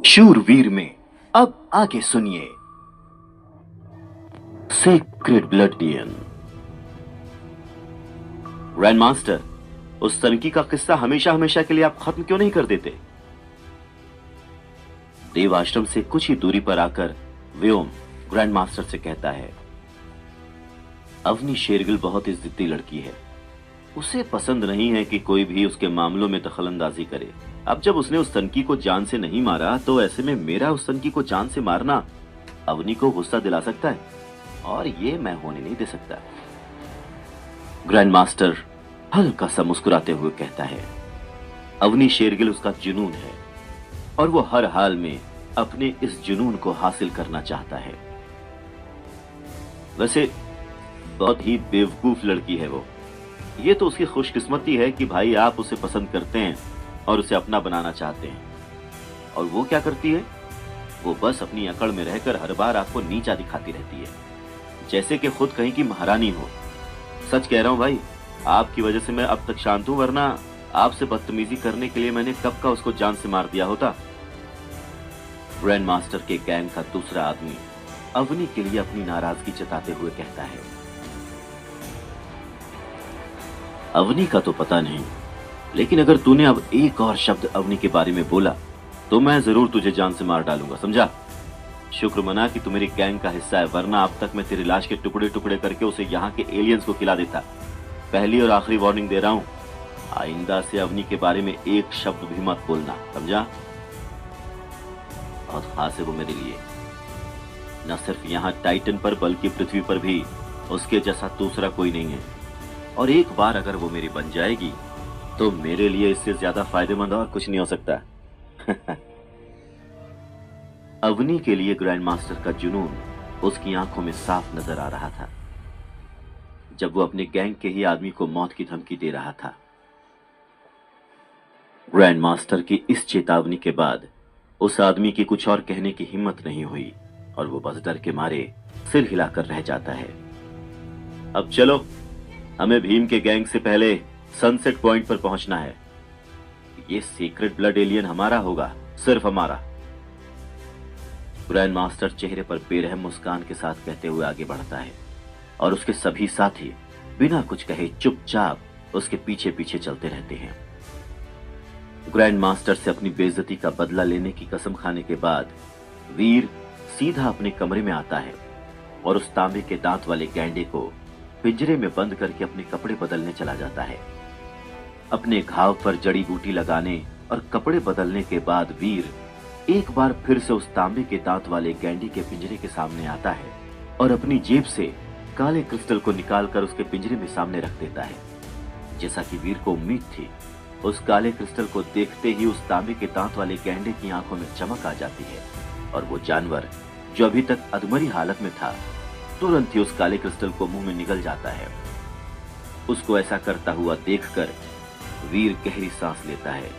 शूरवीर में अब आगे सुनिए secret blood alien. Grand master, उस तनकी का किस्सा हमेशा हमेशा के लिए आप खत्म क्यों नहीं कर देते? देव आश्रम से कुछ ही दूरी पर आकर व्योम ग्रैंड मास्टर से कहता है, अवनी शेरगिल बहुत ही जिद्दी लड़की है। उसे पसंद नहीं है कि कोई भी उसके मामलों में दखलंदाजी करे। अब जब उसने उस तनकी को जान से नहीं मारा, तो ऐसे में मेरा उस तनकी को जान से मारना अवनी को गुस्सा दिला सकता है, और ये मैं होने नहीं दे सकता। ग्रैंड मास्टर हल्का सा मुस्कुराते हुए कहता है, अवनी शेरगिल उसका जुनून है, और वो हर हाल में अपने इस जुनून को हासिल करना चाहता है। वैसे बहुत ही बेवकूफ लड़की है वो। ये तो उसकी खुशकिस्मती है कि भाई आप उसे पसंद करते हैं और उसे अपना बनाना चाहते हैं। और वो क्या करती है? वो बस अपनी अकड़ में रहकर हर बार आपको नीचा दिखाती रहती है, जैसे कि खुद कहीं की महारानी हो। सच कह रहा हूं भाई, आपकी वजह से मैं अब तक शांत हूं, वरना आपसे बदतमीजी करने के लिए मैंने कब का उसको जान से मार दिया होता। ग्रैंड मास्टर के गैंग का दूसरा आदमी अवनी के लिए अपनी नाराजगी जताते हुए कहता है, अवनी का तो पता नहीं, लेकिन अगर तूने अब एक और शब्द अवनी के बारे में बोला तो मैं जरूर तुझे जान से मार डालूंगा, समझा? शुक्र मना कि तू मेरी गैंग का हिस्सा है, वरना अब तक मैं तेरी लाश के टुकड़े टुकड़े करके उसे यहाँ के एलियंस को खिला देता। पहली और आखिरी वार्निंग दे रहा हूँ, आइंदा से अवनी के बारे में एक शब्द भी मत बोलना, समझा? बहुत खास है वो मेरे लिए, न सिर्फ यहाँ टाइटन पर बल्कि पृथ्वी पर भी उसके जैसा दूसरा कोई नहीं है। और एक बार अगर वो मेरी बन जाएगी तो मेरे लिए इससे ज्यादा फायदेमंद और कुछ नहीं हो सकता। अवनी के लिए ग्रैंड मास्टर का जुनून उसकी आंखों में साफ नजर आ रहा था, जब वो अपने गैंग के ही आदमी को मौत की धमकी दे रहा था। ग्रैंड मास्टर की इस चेतावनी के बाद उस आदमी की कुछ और कहने की हिम्मत नहीं हुई, और वो बस डर के मारे सिर हिलाकर रह जाता है। अब चलो, हमें भीम के गैंग से पहले सनसेट पॉइंट पर पहुंचना है। ये सीक्रेट ब्लड एलियन हमारा होगा, सिर्फ हमारा। ग्रैंड मास्टर चेहरे पर बेरहम मुस्कान के साथ कहते हुए आगे बढ़ता है, और उसके सभी साथी बिना कुछ कहे चुपचाप उसके पीछे पीछे चलते रहते हैं। ग्रैंड मास्टर से अपनी बेइज्जती का बदला लेने की कसम खाने के बाद वीर सीधा अपने कमरे में आता है और उस तांबे के दांत वाले गैंडे को पिंजरे में बंद करके अपने कपड़े बदलने चला जाता है। अपने घाव पर जड़ी बूटी लगाने और कपड़े बदलने के बाद वीर एक बार फिर से उस तांबे के दांत वाले गैंडे के पिंजरे के सामने आता है और अपनी जेब से काले क्रिस्टल को निकालकर उसके पिंजरे में सामने रख देता है। जैसा कि वीर को उम्मीद थी, उस काले क्रिस्टल को देखते ही उस तांबे के दांत वाले गैंडे की आंखों में चमक आ जाती है, और वो जानवर जो अभी तक अधमरी हालत में था तुरंत ही उस काले क्रिस्टल को मुंह में निगल जाता है। उसको ऐसा करता हुआ देखकर वीर गहरी सांस लेता है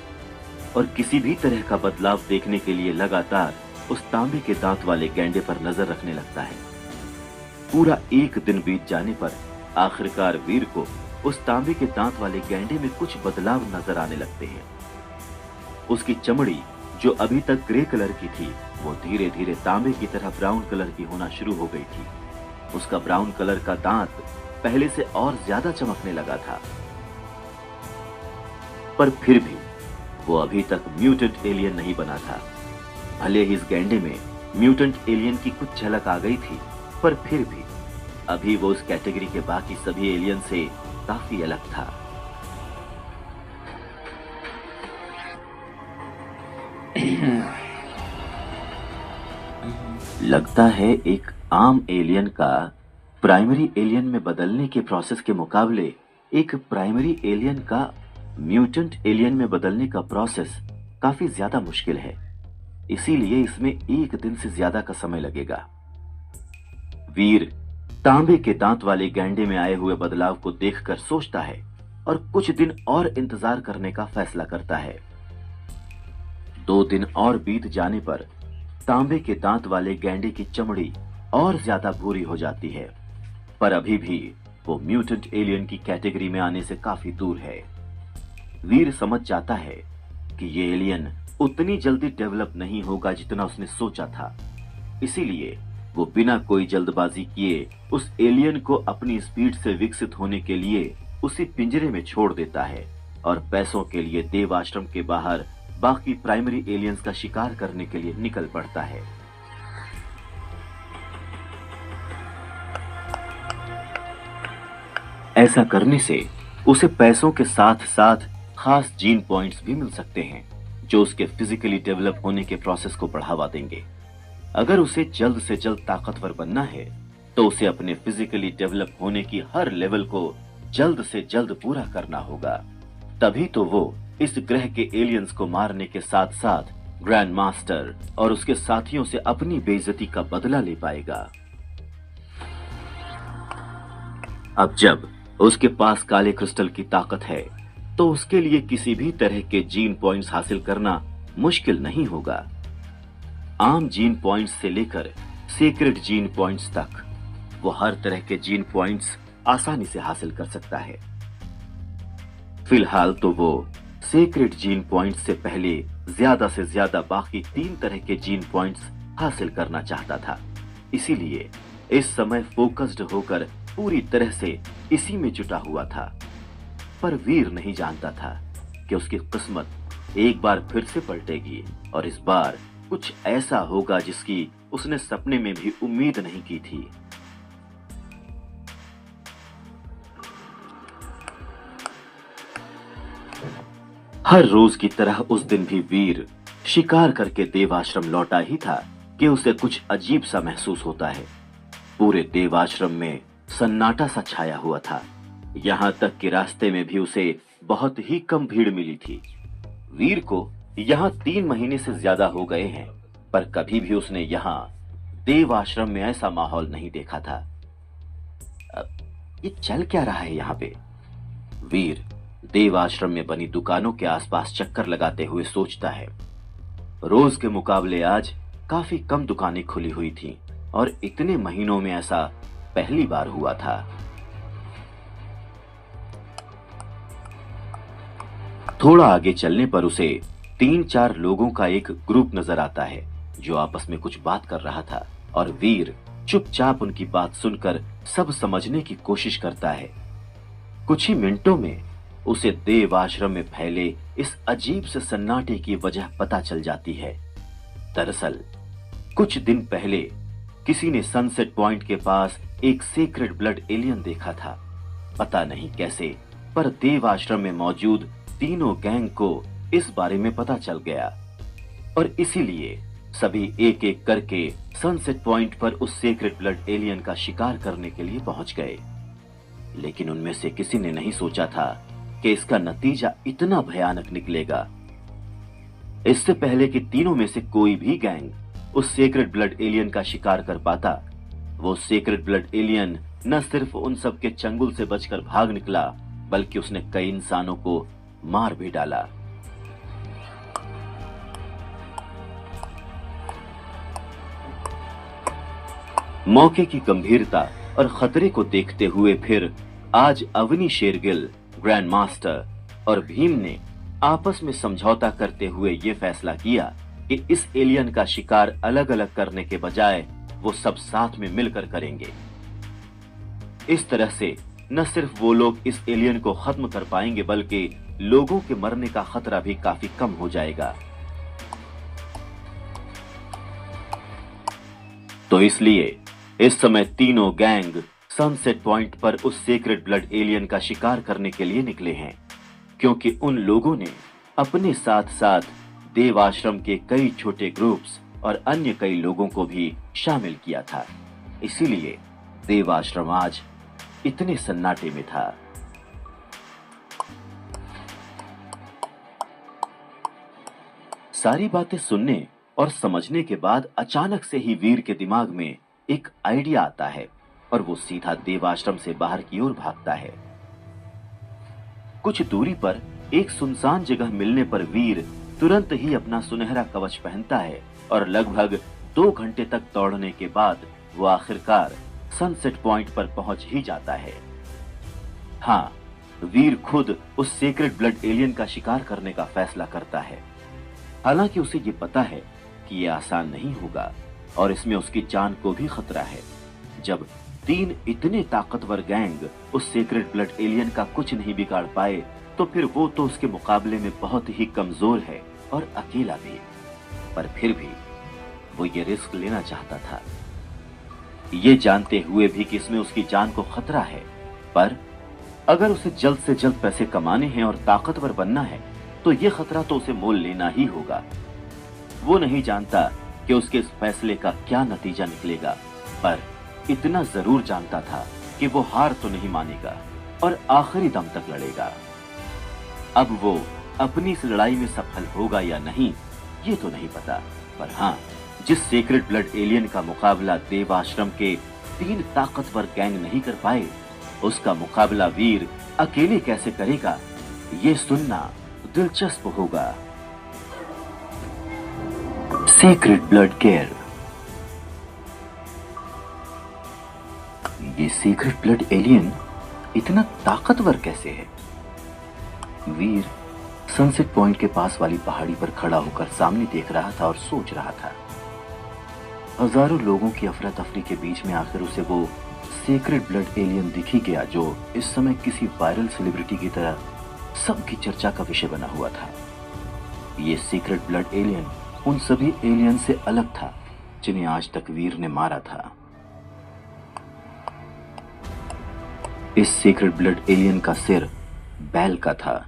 और किसी भी तरह का बदलाव देखने के लिए लगातार उस तांबे के दांत वाले गैंडे पर नजर रखने लगता है। पूरा एक दिन बीत जाने पर आखिरकार वीर को उस तांबे के दांत वाले गैंडे में कुछ बदलाव नजर आने लगते हैं। उसकी चमड़ी जो अभी तक ग्रे कलर की थी, वो धीरे धीरे तांबे की तरह ब्राउन कलर की होना शुरू हो गई थी। उसका ब्राउन कलर का दांत पहले से और ज्यादा चमकने लगा था, पर फिर भी वो अभी तक म्यूटेंट एलियन नहीं बना था। भले ही इस गैंडे में म्यूटेंट एलियन की कुछ झलक आ गई थी, पर फिर भी अभी वो उस कैटेगरी के बाकी सभी एलियन से काफी अलग था। लगता है एक आम एलियन का प्राइमरी एलियन में बदलने के प्रोसेस के मुकाबले एक प्राइमरी एलियन का म्यूटेंट एलियन में बदलने का प्रोसेस काफी ज्यादा मुश्किल है, इसीलिए इसमें एक दिन से ज्यादा का समय लगेगा। वीर तांबे के दांत वाले गैंडे में आए हुए बदलाव को देखकर सोचता है और कुछ दिन और इंतजार करने का फैसला करता है। 2 दिन और बीत जाने पर तांबे के दांत वाले गैंडे की चमड़ी और ज्यादा भूरी हो जाती है, पर अभी भी वो म्यूटेंट एलियन की कैटेगरी में आने से काफी दूर है। वीर समझ जाता है कि ये एलियन उतनी जल्दी डेवलप नहीं होगा जितना उसने सोचा था। इसीलिए वो बिना कोई जल्दबाजी किए उस एलियन को अपनी स्पीड से विकसित होने के लिए उसी पिंजरे में छोड़ देता है और पैसों के लिए देव आश्रम के बाहर बाकी प्राइमरी एलियंस का शिकार करने के लिए निकल पड़ता है। ऐसा करने से उसे पैसों के साथ साथ खास जीन पॉइंट्स भी मिल सकते हैं जो उसके फिजिकली डेवलप होने के प्रोसेस को बढ़ावा देंगे। अगर उसे जल्द से जल्द ताकतवर बनना है तो उसे अपने फिजिकली डेवलप होने की हर लेवल को जल्द से जल्द पूरा करना होगा। तभी तो वो इस ग्रह के एलियंस को मारने के साथ साथ ग्रैंड मास्टर और उसके साथियों से अपनी बेइज्जती का बदला ले पाएगा। अब जब उसके पास काले क्रिस्टल की ताकत है तो उसके लिए किसी भी तरह के जीन पॉइंट्स हासिल करना मुश्किल नहीं होगा। आम जीन पॉइंट्स से लेकर सीक्रेट जीन पॉइंट्स तक वो हर तरह के जीन पॉइंट्स आसानी से हासिल कर सकता है। फिलहाल तो वो सीक्रेट जीन पॉइंट्स से पहले ज्यादा से ज्यादा बाकी 3 तरह के जीन पॉइंट्स हासिल करना चाहता था। इसीलिए इस समय फोकस्ड होकर पूरी तरह से इसी में जुटा हुआ था। पर वीर नहीं जानता था कि उसकी किस्मत एक बार फिर से पलटेगी और इस बार कुछ ऐसा होगा जिसकी उसने सपने में भी उम्मीद नहीं की थी। हर रोज की तरह उस दिन भी वीर शिकार करके देवाश्रम लौटा ही था कि उसे कुछ अजीब सा महसूस होता है। पूरे देवाश्रम में सन्नाटा सा छाया हुआ था। यहां तक कि रास्ते में भी उसे बहुत ही कम भीड़ मिली थी। वीर को यहाँ 3 महीने से ज्यादा हो गए हैं, पर कभी भी उसने यहाँ देव आश्रम में ऐसा माहौल नहीं देखा था। ये चल क्या रहा है यहाँ पे? वीर देव आश्रम में बनी दुकानों के आसपास चक्कर लगाते हुए सोचता है। रोज के मुकाबले आज काफी कम दुकानें खुली हुई थीं और इतने महीनों में ऐसा पहली बार हुआ था। थोड़ा आगे चलने पर उसे 3-4 लोगों का एक ग्रुप नजर आता है जो आपस में कुछ बात कर रहा था और वीर चुपचाप उनकी बात सुनकर सब समझने की कोशिश करता है। कुछ ही मिनटों में उसे देव आश्रम में फैले इस अजीब से सन्नाटे की वजह पता चल जाती है। दरअसल कुछ दिन पहले किसी ने सनसेट पॉइंट के पास एक सीक्रेट ब्लड एलियन देखा था। पता नहीं कैसे, पर देव आश्रम में मौजूद तीनों गैंग को इस बारे में पता चल गया और इसीलिए सभी एक एक करके सनसेट पॉइंट पर उस सीक्रेट ब्लड एलियन का शिकार करने के लिए पहुंच गए। लेकिन उनमें से किसी ने नहीं सोचा था कि इसका नतीजा इतना भयानक निकलेगा। इससे पहले कि तीनों में से कोई भी गैंग उस सीक्रेट ब्लड एलियन का शिकार कर पाता, वो सीक्रेट ब्लड एलियन न सिर्फ उन सब के चंगुल से बचकर भाग निकला, बल्कि उसने कई इंसानों को मार भी डाला। मौके की गंभीरता और खतरे को देखते हुए फिर आज अवनी शेरगिल, ग्रैंड मास्टर और भीम ने आपस में समझौता करते हुए ये फैसला किया कि इस एलियन का शिकार अलग अलग करने के बजाय वो सब साथ में मिलकर करेंगे। इस तरह से न सिर्फ वो लोग इस एलियन को खत्म कर पाएंगे, बल्कि लोगों के मरने का खतरा भी काफी कम हो जाएगा। तो इसलिए इस समय तीनों गैंग सनसेट पॉइंट पर उस सीक्रेट ब्लड एलियन का शिकार करने के लिए निकले हैं, क्योंकि उन लोगों ने अपने साथ साथ देव आश्रम के कई छोटे ग्रुप्स और अन्य कई लोगों को भी शामिल किया था। इसीलिए देव आश्रम आज इतने सन्नाटे में था। सारी बातें सुनने और समझने के बाद अचानक से ही वीर के दिमाग में एक आइडिया आता है और वो सीधा देव आश्रम से बाहर की ओर भागता है। कुछ दूरी पर एक सुनसान जगह मिलने पर वीर तुरंत ही अपना सुनहरा कवच पहनता है और लगभग 2 घंटे तक दौड़ने के बाद वो आखिरकार सनसेट पॉइंट पर पहुंच ही जाता है। हाँ, वीर खुद उस सीक्रेट ब्लड एलियन का शिकार करने का फैसला करता है। हालांकि उसे ये पता है कि ये आसान नहीं होगा और इसमें उसकी जान को भी खतरा है। जब 3 इतने ताकतवर गैंग उस सीक्रेट ब्लड एलियन का कुछ नहीं बिगाड़ पाए, तो फिर वो तो उसके मुकाबले में बहुत ही कमजोर है और अकेला भी। पर फिर भी वो ये रिस्क लेना चाहता था, ये जानते हुए भी कि इसमें उसकी जान को खतरा है। पर अगर उसे जल्द से जल्द पैसे कमाने हैं और ताकतवर बनना है, तो ये खतरा तो उसे मोल लेना ही होगा। वो नहीं जानता कि उसके इस फैसले का क्या नतीजा निकलेगा, पर इतना जरूर जानता था कि वो हार तो नहीं मानेगा और आखिरी दम तक लड़ेगा। अब वो अपनी इस लड़ाई में सफल होगा या नहीं, ये तो नहीं पता, पर हाँ, जिस सीक्रेट ब्लड एलियन का मुकाबला देवाश्रम के 3 ताकतवर गैंग नहीं कर पाए, उसका मुकाबला वीर अकेले कैसे करेगा, ये सुनना दिलचस्प होगा। Secret blood care. ये सीक्रेट ब्लड एलियन इतना ताकतवर कैसे है? वीर सनसेट पॉइंट के पास वाली पहाड़ी पर खड़ा होकर सामने देख रहा था और सोच रहा था। हजारों लोगों की अफरा तफरी के बीच में आखिर उसे वो सीक्रेट ब्लड एलियन दिख ही गया, जो इस समय किसी वायरल सेलिब्रिटी की तरह सबकी चर्चा का विषय बना हुआ था। ये सीक्रेट ब्लड एलियन उन सभी एलियन से अलग था जिन्हें आज तक वीर ने मारा था। इस सीक्रेट ब्लड एलियन का सिर बैल का था,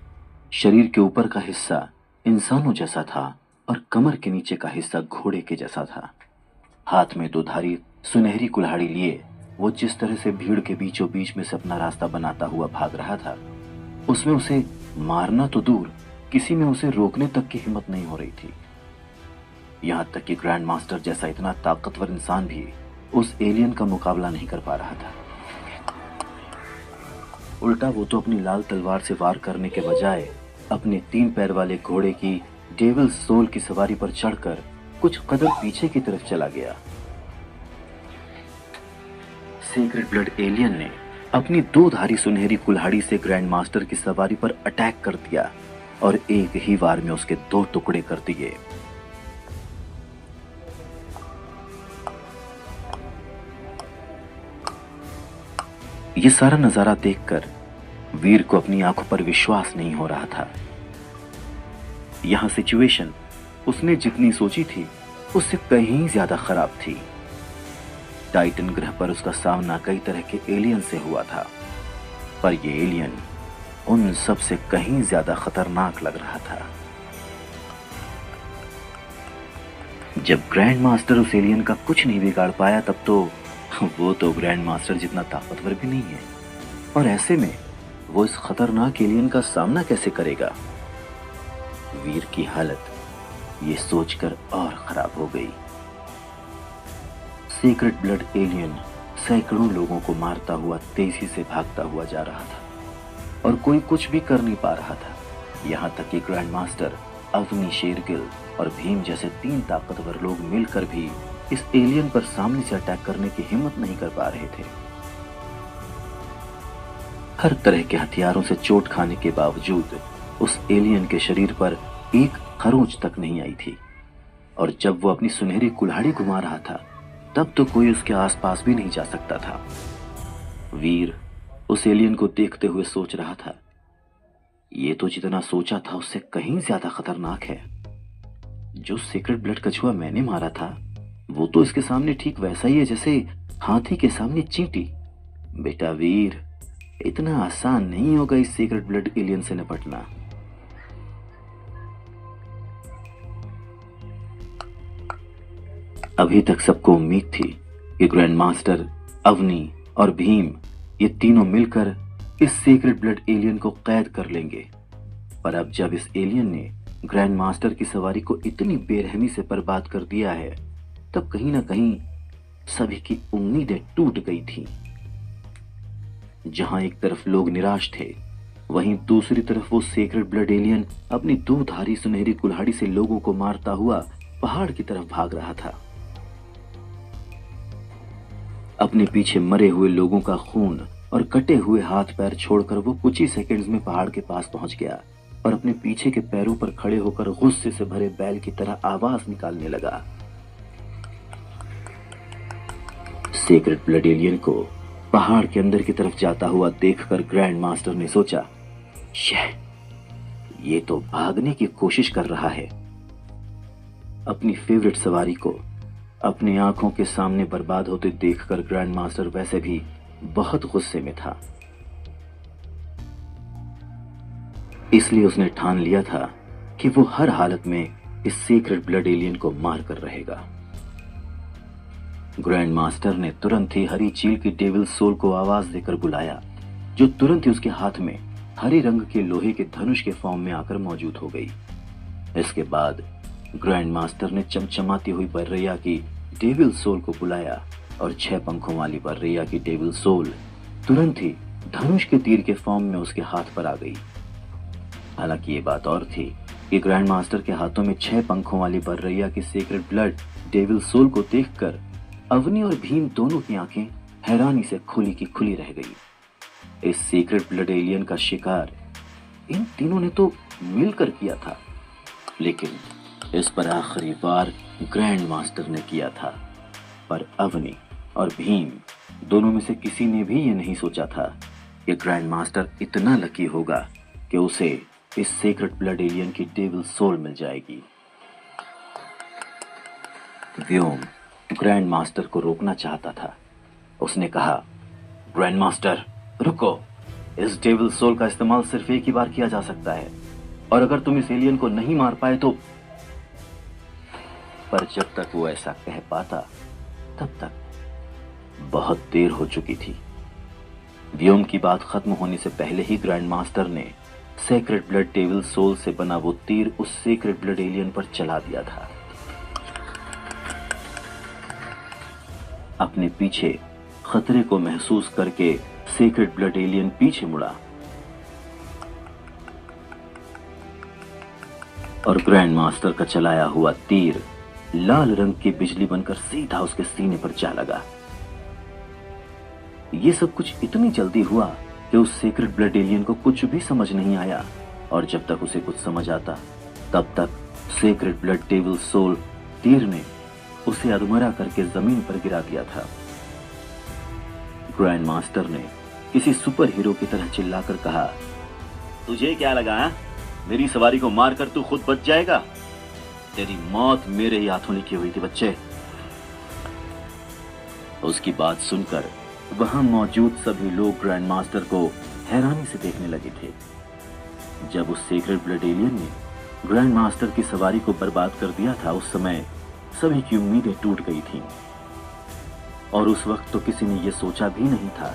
शरीर के ऊपर का हिस्सा इंसानों जैसा था और कमर के नीचे का हिस्सा घोड़े के जैसा था। हाथ में 2 धारी सुनहरी कुल्हाड़ी लिए वो जिस तरह से भीड़ के बीचों बीच में से अपना रास्ता बनाता हुआ भाग रहा था, उसमें उसे मारना तो दूर, किसी में उसे रोकने तक की हिम्मत नहीं हो रही थी। यहां तक कि ग्रैंड मास्टर जैसा इतना ताकतवर इंसान भी उस एलियन का मुकाबला नहीं कर पा रहा था। उल्टा वो तो अपनी लाल तलवार से वार करने के बजाय अपने 3 पैर वाले घोड़े की डेविल सोल की सवारी पर चढ़कर कुछ कदम पीछे की तरफ चला गया। सीक्रेट ब्लड एलियन ने अपनी 2 धारी सुनहरी कुल्हाड़ी से ग्रैंड मास्टर की सवारी पर अटैक कर दिया और एक ही वार में उसके 2 टुकड़े कर दिए। ये सारा नजारा देखकर वीर को अपनी आंखों पर विश्वास नहीं हो रहा था। यहां सिचुएशन उसने जितनी सोची थी उससे कहीं ज्यादा खराब थी। टाइटन ग्रह पर उसका सामना कई तरह के एलियन से हुआ था, पर यह एलियन उन सब से कहीं ज्यादा खतरनाक लग रहा था। जब ग्रैंड मास्टर उस एलियन का कुछ नहीं बिगाड़ पाया, तब तो वो तो ग्रैंड मास्टर जितना ताकतवर भी नहीं है, और ऐसे में वो इस खतरनाक एलियन का सामना कैसे करेगा? वीर की हालत ये सोचकर और खराब हो गई। सीक्रेट ब्लड एलियन सैकड़ों लोगों को मारता हुआ तेजी से भागता हुआ जा रहा था और कोई कुछ भी कर नहीं पा रहा था। यहां तक कि ग्रैंड मास्टर, अवनी शेरगिल और भीम जैसे 3 ताकतवर लोग मिलकर भी इस एलियन पर सामने से अटैक करने की हिम्मत नहीं कर पा रहे थे। हर तरह के हथियारों से चोट खाने के बावजूद उस एलियन के शरीर पर एक खरोंच तक नहीं आई थी, और जब वो अपनी सुनहरी कुल्हाड़ी घुमा रहा था, तब तो कोई उसके आसपास भी नहीं जा सकता था। वीर उस एलियन को देखते हुए सोच रहा था, ये तो जितना सोचा था उससे कहीं ज्यादा खतरनाक है। जो सीक्रेट ब्लड कछुआ मैंने मारा था, वो तो इसके सामने ठीक वैसा ही है जैसे हाथी के सामने चींटी। बेटा वीर, इतना आसान नहीं होगा इस सीक्रेट ब्लड एलियन से निपटना। अभी तक सबको उम्मीद थी कि ग्रैंड मास्टर, अवनी और भीम ये तीनों मिलकर इस सीक्रेट ब्लड एलियन को कैद कर लेंगे, पर अब जब इस एलियन ने ग्रैंड मास्टर की सवारी को इतनी बेरहमी से बर्बाद कर दिया है, तब कहीं ना कहीं सभी की उम्मीदें टूट गई थीं। जहां एक तरफ लोग निराश थे, वहीं दूसरी तरफ वो सीक्रेट ब्लड एलियन अपनी 2 धारी सुनहरी कुल्हाड़ी से लोगों को मारता हुआ पहाड़ की तरफ भाग रहा था। अपने पीछे मरे हुए लोगों का खून और कटे हुए हाथ पैर छोड़कर वो कुछ ही सेकंड्स में पहाड़ के पास पहुंच गया और अपने पीछे के पैरों पर खड़े होकर गुस्से से भरे बैल की तरह आवाज निकालने लगा। सीक्रेट ब्लड एलियन को पहाड़ के अंदर की तरफ जाता हुआ देखकर ग्रैंड मास्टर ने सोचा, ये तो भागने की कोशिश कर रहा है। अपनी फेवरेट सवारी को अपनी आंखों के सामने बर्बाद होते देखकर ग्रैंड मास्टर वैसे भी बहुत गुस्से में था। इसलिए उसने ठान लिया था कि वो हर हालत में इस सीक्रेट ब्लड एलियन को मार कर रहेगा। ग्रैंड मास्टर ने तुरंत ही हरी चील की डेविल सोल को आवाज देकर बुलाया, जो तुरंत ही उसके हाथ में हरे रंग के लोहे के धनुष के फॉर्म में आकर मौजूद हो गई। इसके बाद ग्रैंड मास्टर ने चमचमाती हुई बर्रैया की डेविल सोल को बुलाया और 6 पंखों वाली बर्रैया की डेविल सोल तुरंत ही धनुष के तीर के फॉर्म में उसके हाथ पर आ गई। हालांकि ये बात और थी कि ग्रैंड मास्टर के हाथों में 6 पंखों वाली बर्रैया की सीक्रेट ब्लड डेविल सोल को देखकर अवनी और भीम दोनों की आंखें हैरानी से खुली की खुली रह गई। इस सीक्रेट ब्लड एलियन का शिकार इन तीनों ने तो मिलकर किया था, लेकिन इस पर आखिरी बार ग्रैंड मास्टर ने किया था। पर अवनी और भीम दोनों में से किसी ने भी ये नहीं सोचा था कि ग्रैंड मास्टर इतना लकी होगा कि उसे इस सीक्रेट ब्लड एलियन की डेविल सोल मिल जाएगी। व्योम ग्रैंड मास्टर को रोकना चाहता था। उसने कहा, ग्रैंड मास्टर रुको, इस डेविल सोल का इस्तेमाल सिर्फ एक ही बार किया जा सकता है, और अगर तुम इस एलियन को नहीं मार पाए तो। पर जब तक वो ऐसा कह पाता तब तक बहुत देर हो चुकी थी। व्योम की बात खत्म होने से पहले ही ग्रैंड मास्टर ने सीक्रेट ब्लड डेविल सोल से बना वो तीर उस सीक्रेट ब्लड एलियन पर चला दिया था। अपने पीछे खतरे को महसूस करके सीक्रेट ब्लड एलियन पीछे मुड़ा और ग्रैंड मास्टर का चलाया हुआ तीर लाल रंग की बिजली बनकर सीधा उसके सीने पर जा लगा। ये सब कुछ इतनी जल्दी हुआ कि उस सीक्रेट ब्लड एलियन को कुछ भी समझ नहीं आया, और जब तक उसे कुछ समझ आता तब तक सीक्रेट ब्लड डेविल सोल तीर ने उसे अधमरा करके जमीन पर गिरा दिया था। ग्रैंड मास्टर ने किसी सुपर हीरो की तरह चिल्लाकर कहा, तुझे क्या लगा है? मेरी सवारी को मारकर तू खुद बच जाएगा? तेरी मौत मेरे ही हाथों लिखी हुई थी बच्चे। उसकी बात सुनकर वहां मौजूद सभी लोग ग्रैंड मास्टर को हैरानी से देखने लगे थे। जब उस सीक्रेट ब्लड एलियन ने ग्रैंड मास्टर की सवारी को बर्बाद कर दिया था, उस समय सभी की उम्मीदें टूट गई थीं। और उस वक्त तो किसी ने यह सोचा भी नहीं था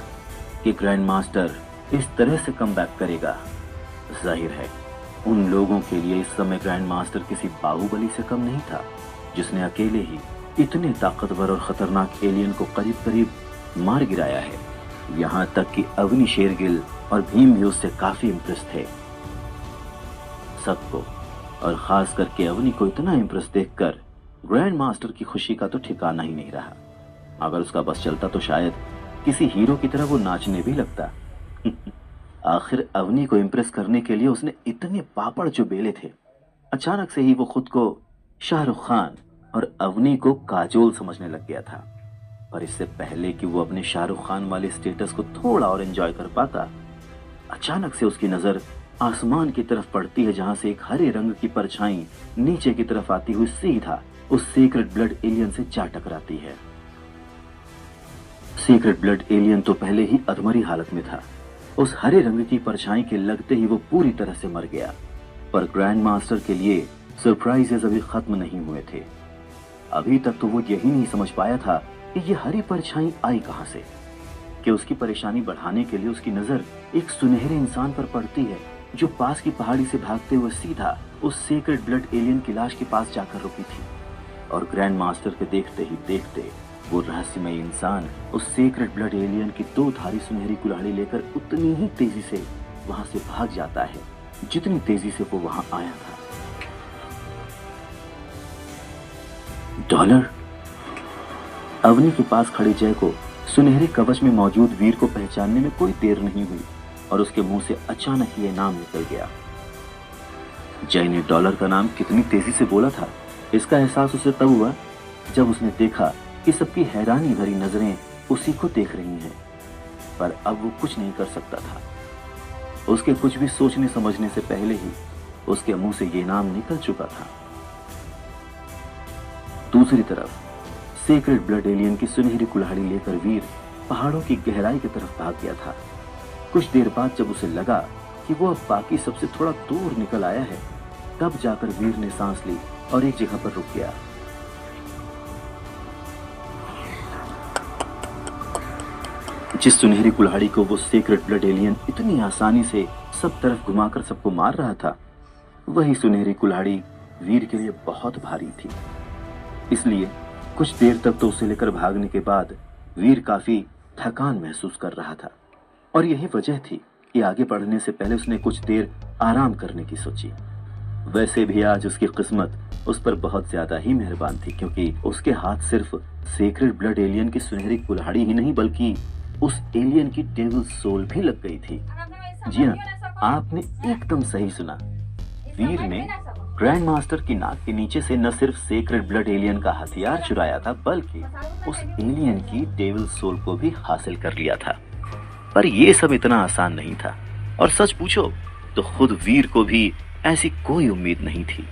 कि ग्रैंड मास्टर इस तरह से कमबैक करेगा। जाहिर है उन लोगों के लिए इस समय ग्रैंड मास्टर किसी बाहुबली से कम नहीं था, जिसने अकेले ही इतने ताकतवर और खतरनाक एलियन को करीब करीब मार गिराया है। यहां तक कि अवनी शेरगिल और भीम भी उससे काफी इम्प्रेस थे। सबको और खास करके अवनी को इतना इम्प्रेस देखकर ग्रैंड मास्टर की खुशी का तो ठिकाना ही नहीं रहा। अगर उसका बस चलता तो शायद किसी हीरो की तरह वो नाचने भी लगता। आखिर अवनी को इम्प्रेस करने के लिए उसने इतने पापड़ जो बेले थे। अचानक से ही वो खुद को शाहरुख खान और अवनी को काजोल समझने लग गया था। पर इससे पहले कि वो अपने शाहरुख खान वाले स्टेटस को थोड़ा और एंजॉय कर पाता, अचानक से उसकी नजर आसमान की तरफ पड़ती है, जहां से एक हरे रंग की परछाई नीचे की तरफ आती हुई सीधा उस सीक्रेट ब्लड एलियन से जा टकराती है। सीक्रेट ब्लड एलियन तो पहले ही अधमरी हालत में था। उस हरे रंग की परछाई के लगते ही वो पूरी तरह से मर गया। पर ग्रैंड मास्टर के लिए सरप्राइजेस अभी खत्म नहीं हुए थे। अभी तक तो वो यही नहीं समझ पाया था कि ये हरी परछाई आई कहां से, कि उसकी परेशानी बढ़ाने के लिए उसकी नजर एक सुनहरे इंसान पर पड़ती है, जो पास की पहाड़ी से भागते हुए सीधा उस सीक्रेट ब्लड एलियन की लाश के पास जाकर रुकी थी। और ग्रैंड मास्टर के देखते ही देखते वो रहस्यमय इंसान उस सीक्रेट ब्लड एलियन की 2 धारी सुनहरी कुल्हाड़ी लेकर उतनी ही तेजी से वहां से भाग जाता है जितनी तेजी से वो वहां आया था। $? अवनी के पास खड़े जय को सुनहरे कवच में मौजूद वीर को पहचानने में कोई देर नहीं हुई और उसके मुंह से अचानक ही ये नाम निकल गया। जय ने डॉलर का नाम कितनी तेजी से बोला था, इसका एहसास उसे तब हुआ जब उसने देखा कि सबकी हैरानी भरी नजरें उसी को देख रही हैं। पर अब वो कुछ नहीं कर सकता था। उसके कुछ भी सोचने समझने से पहले ही उसके मुंह से ये नाम निकल चुका था। दूसरी तरफ सेक्रेड ब्लड एलियन की सुनहरी कुल्हाड़ी लेकर वीर पहाड़ों की गहराई की तरफ भाग गया था। कुछ देर बाद जब उसे लगा कि वो अब बाकी सबसे थोड़ा दूर निकल आया है, तब जाकर वीर ने सांस ली और एक जगह पर रुक गया। जिस सुनहरी कुल्हाड़ी को वो सेक्रेड ब्लड एलियन इतनी आसानी से सब तरफ घुमाकर सबको मार रहा था, वही सुनहरी कुल्हाड़ी वीर के लिए बहुत भारी थी। इसलिए कुछ देर तक तो उसे लेकर भागने के बाद वीर काफी थकान महसूस कर रहा था, और यही वजह थी कि आगे बढ़ने से पहले उसने कुछ देर आराम करने की सोची। वैसे भी आज उसकी किस्मत उस पर बहुत ज्यादा ही मेहरबान थी, क्योंकि उसके हाथ सिर्फ सेक्रेड ब्लड एलियन की सुनहरी कुल्हाड़ी ही नहीं बल्कि उस एलियन की डेविल सोल भी लग गई थी। जी हाँ, आपने एकदम सही सुना। वीर ने ग्रैंड मास्टर की नाक के नीचे से न सिर्फ सेक्रेड ब्लड एलियन का हथियार चुराया था, बल्कि उस एलियन की डेविल सोल को भी हासिल कर लिया था। पर यह सब इतना आसान नहीं था, और सच पूछो तो खुद वीर को भी ऐसी कोई उम्मीद नहीं थी।